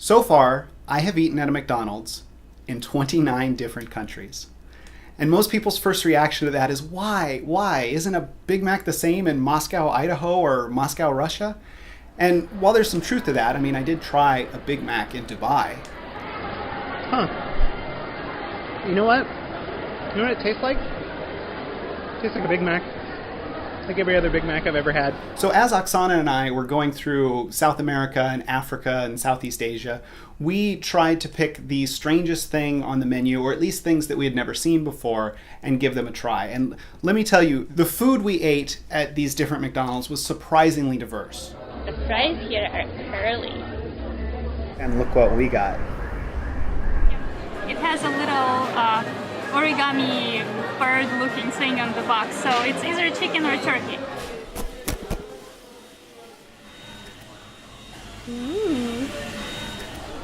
So far, I have eaten at a McDonald's in 29 different countries. And most people's first reaction to that is, why? Why? Isn't a Big Mac the same in Moscow, Idaho, or Moscow, Russia? And while there's some truth to that, I mean, I did try a Big Mac in Dubai. Huh. You know what? You know what it tastes like? It tastes like a Big Mac. Like every other Big Mac I've ever had. So as Oksana and I were going through South America and Africa and Southeast Asia, we tried to pick the strangest thing on the menu, or at least things that we had never seen before, and give them a try. And let me tell you, the food we ate at these different McDonald's was surprisingly diverse. The fries here are curly. And look what we got. It has a little origami bird-looking thing on the box, so it's either chicken or turkey.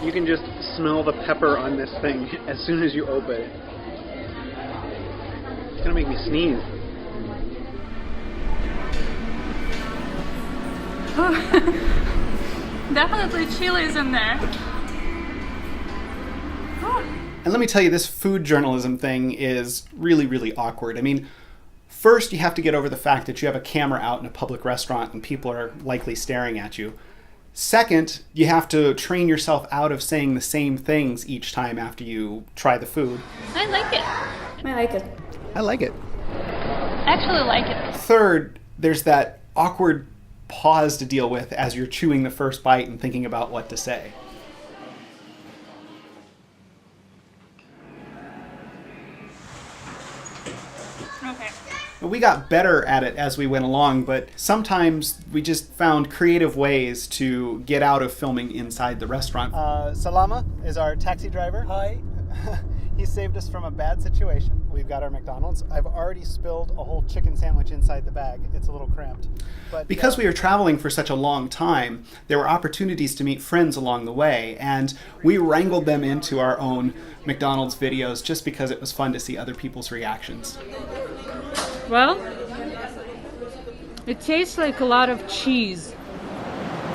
You can just smell the pepper on this thing as soon as you open it. It's gonna make me sneeze. Definitely chilies in there. And let me tell you, this food journalism thing is really, really awkward. I mean, first you have to get over the fact that you have a camera out in a public restaurant and people are likely staring at you. Second, you have to train yourself out of saying the same things each time after you try the food. I like it. I like it. I like it. I actually like it. Third, there's that awkward pause to deal with as you're chewing the first bite and thinking about what to say. Okay. We got better at it as we went along, but sometimes we just found creative ways to get out of filming inside the restaurant. Salama is our taxi driver. Hi. He saved us from a bad situation. We've got our McDonald's. I've already spilled a whole chicken sandwich inside the bag. It's a little cramped. But because we were traveling for such a long time, there were opportunities to meet friends along the way, and we wrangled them into our own McDonald's videos just because it was fun to see other people's reactions. Well, it tastes like a lot of cheese.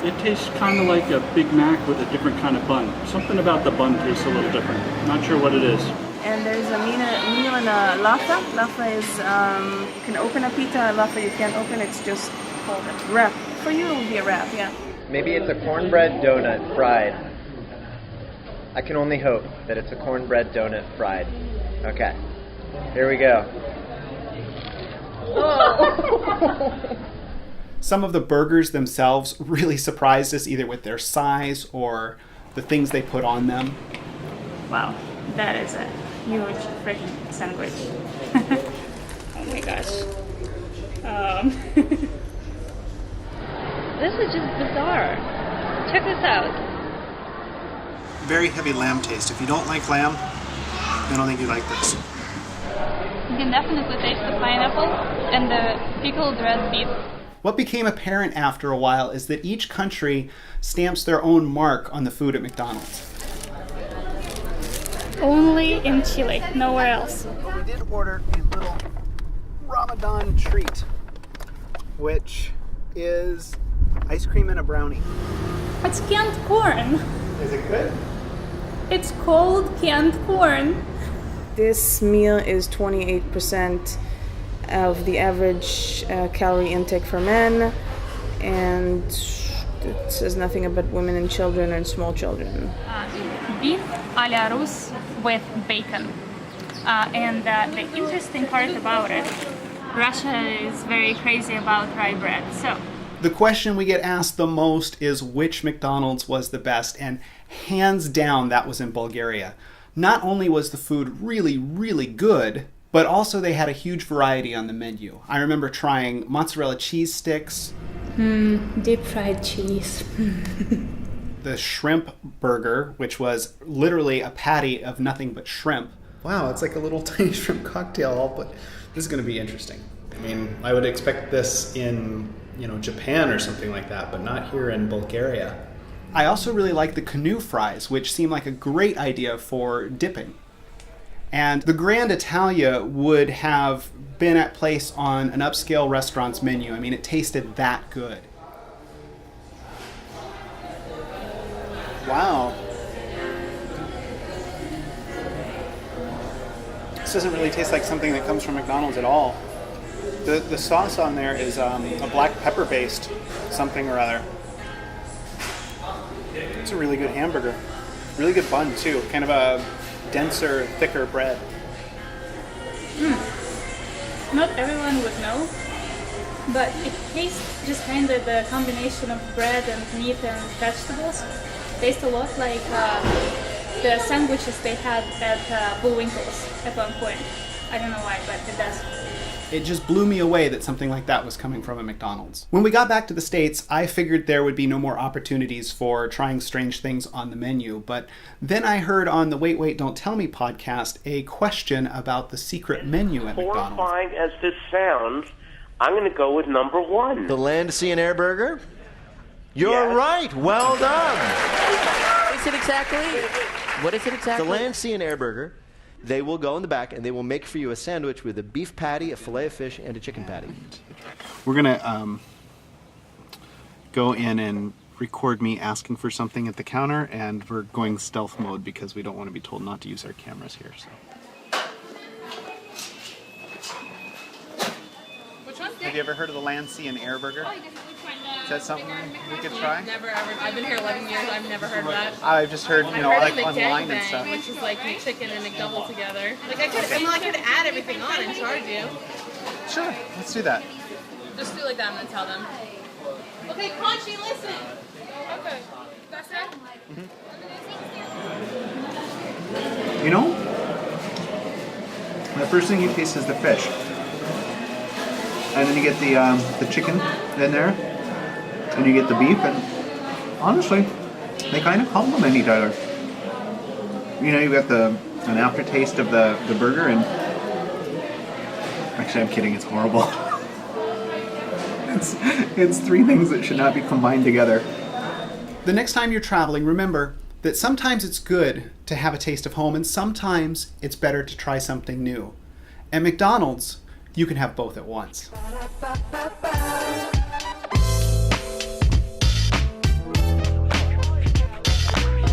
It tastes kind of like a Big Mac with a different kind of bun. Something about the bun tastes a little different. Not sure what it is. And there's a meal and a laffa. Laffa is, you can open a pita, a laffa you can't open, it's just called a wrap. For you it would be a wrap, yeah. Maybe it's a cornbread donut fried. I can only hope that it's a cornbread donut fried. Okay, here we go. Some of the burgers themselves really surprised us, either with their size or the things they put on them. Wow, that is a huge freaking sandwich. Oh my gosh. This is just bizarre. Check this out. Very heavy lamb taste. If you don't like lamb, I don't think you like this. You can definitely taste the pineapple and the pickled red beet. What became apparent after a while is that each country stamps their own mark on the food at McDonald's. Only in Chile, nowhere else. We did order a little Ramadan treat, which is ice cream and a brownie. It's canned corn. Is it good? It's cold canned corn. This meal is 28% of the average calorie intake for men, and it says nothing about women and children and small children. Beef a la Russe with bacon. And the interesting part about it, Russia is very crazy about rye bread. So The question we get asked the most is which McDonald's was the best, and hands down that was in Bulgaria. Not only was the food really, really good, but also they had a huge variety on the menu. I remember trying mozzarella cheese sticks. Deep fried cheese. The shrimp burger, which was literally a patty of nothing but shrimp. Wow, it's like a little tiny shrimp cocktail, but this is going to be interesting. I mean, I would expect this in, Japan or something like that, but not here in Bulgaria. I also really like the canoe fries, which seem like a great idea for dipping. And the Grand Italia would have been at place on an upscale restaurant's menu. I mean, it tasted that good. Wow, This doesn't really taste like something that comes from McDonald's at all. The sauce on there is a black pepper based something or other. It's a really good hamburger. Really good bun too. Kind of a denser, thicker bread. Not everyone would know, but it tastes just kind of the combination of bread and meat and vegetables. Tastes a lot like the sandwiches they had at Bullwinkle's at one point. I don't know why, but it does. It just blew me away that something like that was coming from a McDonald's. When we got back to the States, I figured there would be no more opportunities for trying strange things on the menu, but then I heard on the Wait, Wait, Don't Tell Me podcast a question about the secret menu at McDonald's. Horrifying as this sounds, I'm going to go with number 1. The Land, Sea, and Air Burger? You're right. Well done. What is it exactly? What is it exactly? The Land, Sea, and Air Burger. They will go in the back and they will make for you a sandwich with a beef patty, a fillet of fish, and a chicken patty. We're going to go in and record me asking for something at the counter, and we're going stealth mode because we don't want to be told not to use our cameras here. So. Which one? Have you ever heard of the Land, Sea, and Air Burger? Is that something we could try? Never ever. I've been here 11 years. I've never heard of that. I've just heard, I've like heard of the online gangbang, and stuff. which is like chicken and McDouble together. Like I could add everything on and charge you. Sure, let's do that. Just do like that. I'm gonna tell them. Okay, Crunchy, listen. Okay, that's it. You know, the first thing you taste is the fish, and then you get the chicken in there, and you get the beef, and honestly, they kind of complement each other. You know, you got an aftertaste of the burger, and actually, I'm kidding. It's horrible. It's three things that should not be combined together. The next time you're traveling, remember that sometimes it's good to have a taste of home, and sometimes it's better to try something new. At McDonald's, you can have both at once.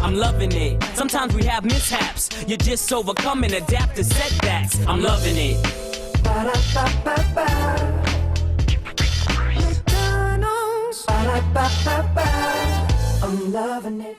I'm loving it. Sometimes we have mishaps. You just overcome and adapt to setbacks. I'm loving it. McDonald's. I'm loving it.